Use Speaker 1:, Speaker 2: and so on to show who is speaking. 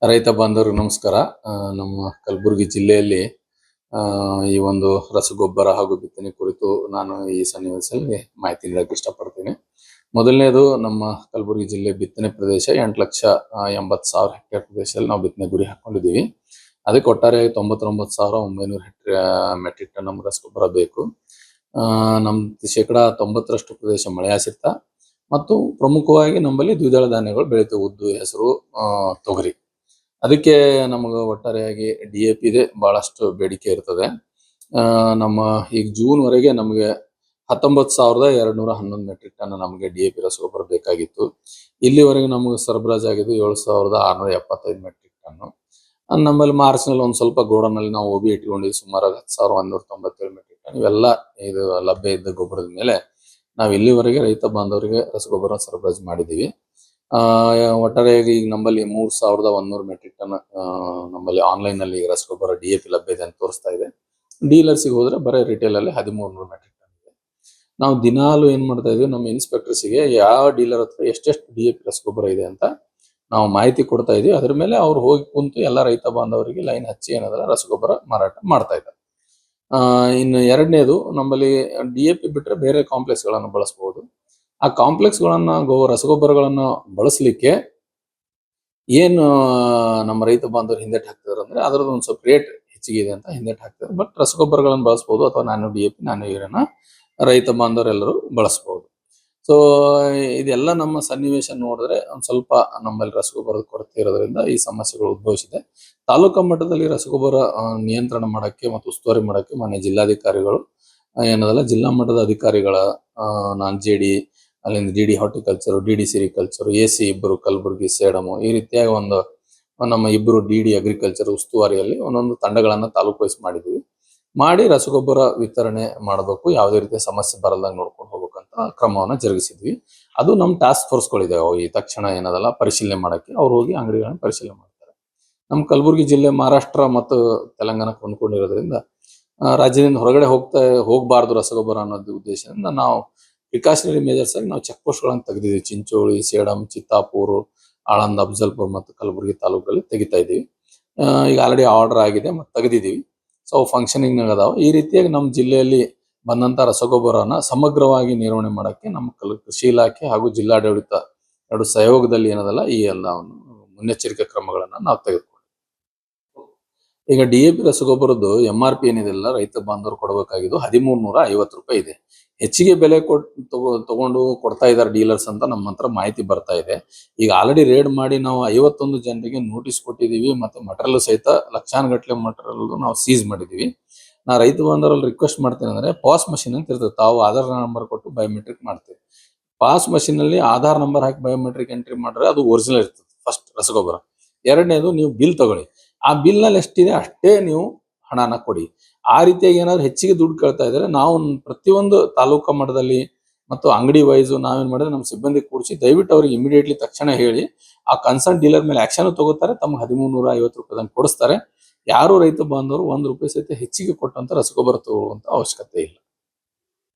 Speaker 1: ರೈತ ಬಾಂಧವರಿಗೆ ನಮಸ್ಕಾರ. ನಮ್ಮ ಕಲಬುರಗಿ ಜಿಲ್ಲೆಯಲ್ಲಿ ಈ ಒಂದು ರಸಗೊಬ್ಬರ ಹಾಗೂ ಬಿತ್ತನೆ ಕುರಿತು ನಾನು ಈ ಸನ್ನಿವೇಶದಲ್ಲಿ ಮಾಹಿತಿ ನೀಡಕ್ಕೆ ಇಷ್ಟಪಡ್ತೀನಿ. ಮೊದಲನೇದು, ನಮ್ಮ ಕಲಬುರಗಿ ಜಿಲ್ಲೆ ಬಿತ್ತನೆ ಪ್ರದೇಶ 8,80,000 ಹೆಕ್ಟೇರ್ ಪ್ರದೇಶದಲ್ಲಿ ನಾವು ಬಿತ್ತನೆ ಗುರಿ ಹಾಕೊಂಡಿದ್ದೀವಿ. ಅದಕ್ಕೆ ಒಟ್ಟಾರೆ 99,900 ಮೆಟ್ರಿಕ್ ಟನ್ ನಮ್ಮ ರಸಗೊಬ್ಬರ ಬೇಕು. ನಮ್ಮ ಶೇಕಡ 90ರಷ್ಟು ಪ್ರದೇಶ ಮಳೆಯಾಶ್ರಿತ ಮತ್ತು ಪ್ರಮುಖವಾಗಿ ನಮ್ಮಲ್ಲಿ ದ್ವಿದಳ ಧಾನ್ಯಗಳು ಬೆಳೀತವೆ: ಉದ್ದು, ಹೆಸರು, ತೊಗರಿ. ಅದಕ್ಕೆ ನಮಗೆ ಒಟ್ಟಾರೆಯಾಗಿ DAP ಇದೆ ಬಹಳಷ್ಟು ಬೇಡಿಕೆ ಇರ್ತದೆ. ನಮ್ಮ ಈಗ ಜೂನ್ ವರೆಗೆ ನಮಗೆ 19,211 ಮೆಟ್ರಿಕ್ ಟನ್ ನಮಗೆ DAP ರಸಗೊಬ್ಬರ ಬೇಕಾಗಿತ್ತು. ಇಲ್ಲಿವರೆಗೆ ನಮಗೆ ಸರಬರಾಜು ಆಗಿದ್ದು 7,675 ಮೆಟ್ರಿಕ್ ಟನ್. ನಮ್ಮಲ್ಲಿ ಮಾರ್ಚ್ನಲ್ಲಿ ಒಂದು ಸ್ವಲ್ಪ ಗೋಡನಲ್ಲಿ ನಾವು OB ಇಟ್ಕೊಂಡಿದ್ದು ಸುಮಾರು 10,197 ಮೆಟ್ರಿಕ್ ಟನ್. ಇವೆಲ್ಲ ಇದು ಲಭ್ಯ ಇದ್ದ ಗೊಬ್ಬರದ ಮೇಲೆ ನಾವು ಇಲ್ಲಿವರೆಗೆ ರೈತ ಬಾಂಧವರಿಗೆ ರಸಗೊಬ್ಬರ ಸರಬರಾಜು ಮಾಡಿದ್ದೀವಿ. ಒಟ್ಟಾರೆಯಾಗಿ ಈಗ ನಮ್ಮಲ್ಲಿ 3,100 ಮೆಟ್ರಿಕ್ ಟನ್ ನಮ್ಮಲ್ಲಿ ಆನ್ಲೈನ್ ನಲ್ಲಿ ರಸಗೊಬ್ಬರ DAP ಲಭ್ಯ ಇದೆ ಅಂತ ತೋರಿಸ್ತಾ ಇದೆ. ಡೀಲರ್ಸಿಗೆ ಹೋದ್ರೆ ಬರೀ ರಿಟೇಲ್ ಅಲ್ಲಿ 1,300 ಮೆಟ್ರಿಕ್ ಟನ್ ಇದೆ. ನಾವು ದಿನಾಲು ಏನ್ ಮಾಡ್ತಾ ಇದೀವಿ, ನಮ್ಮ ಇನ್ಸ್ಪೆಕ್ಟರ್ಸ್ಗೆ ಯಾವ ಡೀಲರ್ ಹತ್ರ ಎಷ್ಟೆಷ್ಟು DAP ರಸಗೊಬ್ಬರ ಇದೆ ಅಂತ ನಾವು ಮಾಹಿತಿ ಕೊಡ್ತಾ ಇದೀವಿ. ಅದ್ರ ಮೇಲೆ ಅವ್ರು ಹೋಗಿ ಕುಂತು ಎಲ್ಲ ರೈತ ಬಾಂಧವರಿಗೆ ಲೈನ್ ಹಚ್ಚಿ ಏನದಲ್ಲ ರಸಗೊಬ್ಬರ ಮಾರಾಟ ಮಾಡ್ತಾ ಇದ್ದಾರೆ. ಇನ್ನು ಎರಡನೇದು, ನಮ್ಮಲ್ಲಿ DAP ಬಿಟ್ರೆ ಬೇರೆ ಕಾಂಪ್ಲೆಕ್ಸ್ ಗಳನ್ನು ಬಳಸಬಹುದು. ಆ ಕಾಂಪ್ಲೆಕ್ಸ್ ಗಳನ್ನ ರಸಗೊಬ್ಬರಗಳನ್ನ ಬಳಸಲಿಕ್ಕೆ ಏನು ನಮ್ಮ ರೈತ ಬಾಂಧವರು ಹಿಂದೆಟ್ ಹಾಕ್ತಿದಾರೆ ಅಂದ್ರೆ ಅದರದ್ದು ಒಂದು ಸ್ವಲ್ಪ ರೇಟ್ ಹೆಚ್ಚಿಗೆ ಇದೆ ಅಂತ ಹಿಂದೆಟ್ ಹಾಕ್ತಾರೆ. ಬಟ್ ರಸಗೊಬ್ಬರಗಳನ್ನು ಬಳಸಬಹುದು, ಅಥವಾ ನ್ಯಾನೋ DAP, ನ್ಯಾನೋ ಯೂರಿಯಾನ ರೈತ ಬಾಂಧವರೆಲ್ಲರೂ ಬಳಸಬಹುದು. ಸೊ ಇದೆಲ್ಲ ನಮ್ಮ ಸನ್ನಿವೇಶ ನೋಡಿದ್ರೆ ಒಂದ್ ಸ್ವಲ್ಪ ನಮ್ಮಲ್ಲಿ ರಸಗೊಬ್ಬರದ ಕೊರತೆ ಇರೋದ್ರಿಂದ ಈ ಸಮಸ್ಯೆಗಳು ಉದ್ಭವಿಸಿದೆ. ತಾಲೂಕಾ ಮಟ್ಟದಲ್ಲಿ ರಸಗೊಬ್ಬರ ನಿಯಂತ್ರಣ ಮಾಡಕ್ಕೆ ಮತ್ತು ಉಸ್ತುವಾರಿ ಮಾಡಕ್ಕೆ ಮಾನ್ಯ ಜಿಲ್ಲಾಧಿಕಾರಿಗಳು ಏನದಲ್ಲ ಜಿಲ್ಲಾ ಮಟ್ಟದ ಅಧಿಕಾರಿಗಳ ನಾನ್ JD, ಅಲ್ಲಿಂದ DD horticulture, DD sericulture, AC ಇಬ್ಬರು ಕಲಬುರಗಿ, ಸೇಡಮು, ಈ ರೀತಿಯಾಗಿ ನಮ್ಮ ಇಬ್ಬರು DD ಅಗ್ರಿಕಲ್ಚರ್ ಉಸ್ತುವಾರಿಯಲ್ಲಿ ಒಂದೊಂದು ತಂಡಗಳನ್ನ ತಾಲೂಕು ವೈಸ್ ಮಾಡಿ ರಸಗೊಬ್ಬರ ವಿತರಣೆ ಮಾಡಬೇಕು, ಯಾವುದೇ ರೀತಿಯ ಸಮಸ್ಯೆ ಬರಲ್ದಂಗೆ ನೋಡ್ಕೊಂಡು ಹೋಗ್ಬೇಕಂತ ಕ್ರಮವನ್ನ ಜರುಗಿಸಿದ್ವಿ. ಅದು ನಮ್ಮ ಟಾಸ್ಕ್ ಫೋರ್ಸ್ಗಳಿದೆ, ಈ ತಕ್ಷಣ ಏನದಲ್ಲ ಪರಿಶೀಲನೆ ಮಾಡಕ್ಕೆ ಅವ್ರು ಹೋಗಿ ಅಂಗಡಿಗಳನ್ನ ಪರಿಶೀಲನೆ ಮಾಡ್ತಾರೆ. ನಮ್ಮ ಕಲಬುರಗಿ ಜಿಲ್ಲೆ ಮಹಾರಾಷ್ಟ್ರ ಮತ್ತು ತೆಲಂಗಾಣಕ್ಕೆ ಹೊಂದ್ಕೊಂಡಿರೋದ್ರಿಂದ ರಾಜ್ಯದಿಂದ ಹೊರಗಡೆ ಹೋಗಬಾರ್ದು ರಸಗೊಬ್ಬರ ಅನ್ನೋದು ಉದ್ದೇಶದಿಂದ ನಾವು ಪ್ರಿಕಾಷನರಿ ಮೆಜರ್ಸ್ ಆಗಿ ನಾವು ಚೆಕ್ ಪೋಸ್ಟ್ ಗಳನ್ನು ತೆಗೆದಿದ್ದೀವಿ. ಚಿಂಚೋಳಿ, ಸೇಡಂ, ಚಿತ್ತಾಪುರ್, ಆಳಂದ್, ಅಫಜಲ್ಪುರ್ ಮತ್ತು ಕಲಬುರಗಿ ತಾಲೂಕಲ್ಲಿ ತೆಗಿತಾ ಇದೀವಿ. ಈಗ ಆಲ್ರೆಡಿ ಆರ್ಡರ್ ಆಗಿದೆ ಮತ್ತು ತೆಗೆದಿದ್ದೀವಿ. ಸೊ ಫಂಕ್ಷನಿಂಗ್ ಅದಾವ. ಈ ರೀತಿಯಾಗಿ ನಮ್ಮ ಜಿಲ್ಲೆಯಲ್ಲಿ ಬಂದಂತ ರಸಗೊಬ್ಬರನ ಸಮಗ್ರವಾಗಿ ನಿರ್ವಹಣೆ ಮಾಡಕ್ಕೆ ನಮ್ಮ ಕೃಷಿ ಇಲಾಖೆ ಹಾಗೂ ಜಿಲ್ಲಾಡಳಿತ ಎರಡು ಸಹಯೋಗದಲ್ಲಿ ಏನದಲ್ಲ ಈ ಎಲ್ಲ ಮುನ್ನೆಚ್ಚರಿಕೆ ಕ್ರಮಗಳನ್ನ ನಾವು ತೆಗೆದುಕೊಂಡಿದ್ದೀವಿ. ಈಗ DAP ರಸಗೊಬ್ಬರದ್ದು MRP ಏನಿದೆಲ್ಲ ರೈತ ಬಾಂಧವರು ಕೊಡಬೇಕಾಗಿದ್ದು 1,350 ರೂಪಾಯಿ ಇದೆ. ಹೆಚ್ಚಿಗೆ ಬೆಲೆ ತಗೊಂಡು ಕೊಡ್ತಾ ಇದ್ದಾರೆ ಡೀಲರ್ಸ್ ಅಂತ ನಮ್ಮ ಹತ್ರ ಮಾಹಿತಿ ಬರ್ತಾ ಇದೆ. ಈಗ ಆಲ್ರೆಡಿ ರೇಡ್ ಮಾಡಿ ನಾವು 51 ಜನರಿಗೆ ನೋಟಿಸ್ ಕೊಟ್ಟಿದೀವಿ, ಮತ್ತೆ ಮಟೀರಿಯಲ್ ಸಹಿತ ಲಕ್ಷಾನುಗಟ್ಟಲೆ ಮಟೀರಿಯಲ್ ನಾವು ಸೀಸ್ ಮಾಡಿದೀವಿ. ನಾ ರೈತ ಬಾಂಧವರಲ್ಲಿ ರಿಕ್ವೆಸ್ಟ್ ಮಾಡ್ತೇನೆ ಅಂದ್ರೆ, ಪಾಸ್ ಮಷಿನ್ ಅಂತ ಇರ್ತದೆ, ತಾವು ಆಧಾರ್ ನಂಬರ್ ಕೊಟ್ಟು ಬಯೋಮೆಟ್ರಿಕ್ ಮಾಡ್ತೀವಿ. ಪಾಸ್ ಮಷಿನ್ ನಲ್ಲಿ ಆಧಾರ್ ನಂಬರ್ ಹಾಕಿ ಬಯೋಮೆಟ್ರಿಕ್ ಎಂಟ್ರಿ ಮಾಡಿದ್ರೆ ಅದು ಒರಿಜಿನಲ್ ಇರ್ತದೆ ಫಸ್ಟ್ ರಸಗೊಬ್ಬರ. ಎರಡನೇದು, ನೀವು ಬಿಲ್ ತಗೊಳ್ಳಿ, ಆ ಬಿಲ್ ನಲ್ಲಿ ಎಷ್ಟಿದೆ ಅಷ್ಟೇ ನೀವು ಹಣನ ಕೊಡಿ. ಆ ರೀತಿಯಾಗಿ ಏನಾದ್ರು ಹೆಚ್ಚಿಗೆ ದುಡ್ಡು ಕೇಳ್ತಾ ಇದ್ರೆ ನಾವು ಪ್ರತಿಯೊಂದು ತಾಲೂಕಾ ಮಟ್ಟದಲ್ಲಿ ಮತ್ತು ಅಂಗಡಿ ವೈಸು ನಾವೇನ್ ಮಾಡಿದ್ರೆ ನಮ್ಮ ಸಿಬ್ಬಂದಿ ಕೂಡಿಸಿ ದಯವಿಟ್ಟು ಅವ್ರಿಗೆ ಇಮಿಡಿಯೇಟ್ಲಿ ತಕ್ಷಣ ಹೇಳಿ ಆ ಕನ್ಸರ್ನ್ ಡೀಲರ್ ಮೇಲೆ ಆಕ್ಷನ್ ತಗೋತಾರೆ. ತಮ್ಗೆ 1,350 ರೂಪಾಯಿ ಕೊಡಿಸ್ತಾರೆ. ಯಾರು ರೈತ ಬಾಂಧವರು 1 ರೂಪಾಯಿ ಸಹಿತ ಹೆಚ್ಚಿಗೆ ಕೊಟ್ಟಂತ ರಸಗೊಬ್ಬರ ತಗೊಳ್ಳುವಂತ ಅವಶ್ಯಕತೆ ಇಲ್ಲ.